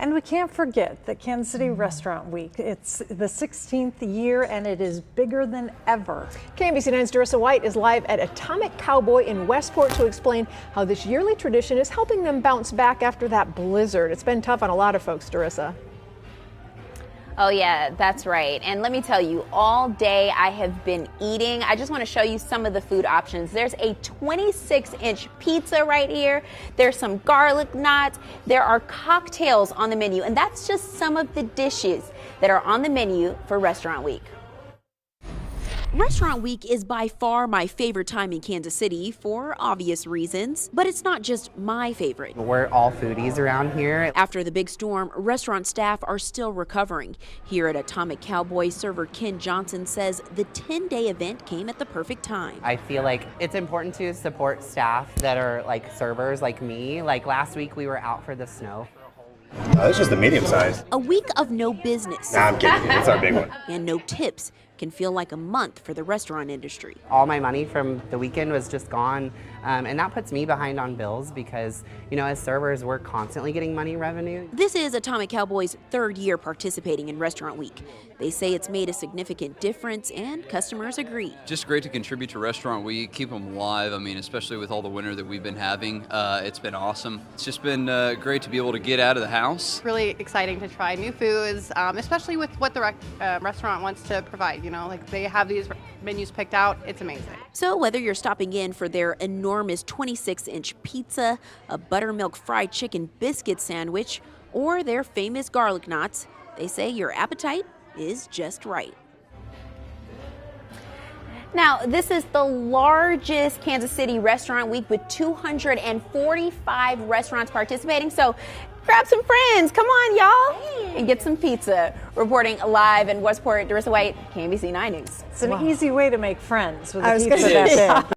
And we can't forget the Kansas City Restaurant Week. It's the 16th year and it is bigger than ever. KMBC 9's Darissa White is live at Atomic Cowboy in Westport to explain how this yearly tradition is helping them bounce back after that blizzard. It's been tough on a lot of folks, Darissa. Oh yeah, that's right. And let me tell you, all day I have been eating. I just want to show you some of the food options. There's a 26-inch pizza right here. There's some garlic knots. There are cocktails on the menu. And that's just some of the dishes that are on the menu for Restaurant Week. Restaurant Week is by far my favorite time in Kansas City for obvious reasons, but it's not just my favorite. We're all foodies around here. After the big storm, restaurant staff are still recovering. Here at Atomic Cowboy, server Ken Johnson says the 10-day event came at the perfect time. I feel like it's important to support staff that are like servers like me. Like last week we were out for the snow. It's just the medium size. A week of no business. Nah, I'm kidding. It's our big one. And no tips can feel like a month for the restaurant industry. All my money from the weekend was just gone, and that puts me behind on bills because, you know, as servers, we're constantly getting money revenue. This is Atomic Cowboy's third year participating in Restaurant Week. They say it's made a significant difference, and customers agree. Just great to contribute to Restaurant Week, keep them alive. I mean, especially with all the winter that we've been having, it's been awesome. It's just been great to be able to get out of the house. Really exciting to try new foods, especially with what the restaurant wants to provide. You know, like they have these menus picked out. It's amazing. So whether you're stopping in for their enormous 26-inch pizza, a buttermilk fried chicken biscuit sandwich, or their famous garlic knots, they say your appetite is just right. Now, this is the largest Kansas City Restaurant Week with 245 restaurants participating. So grab some friends, come on, y'all, and get some pizza. Reporting live in Westport, Darissa White, KMBC 9 News. It's an easy way to make friends with a pizza that big.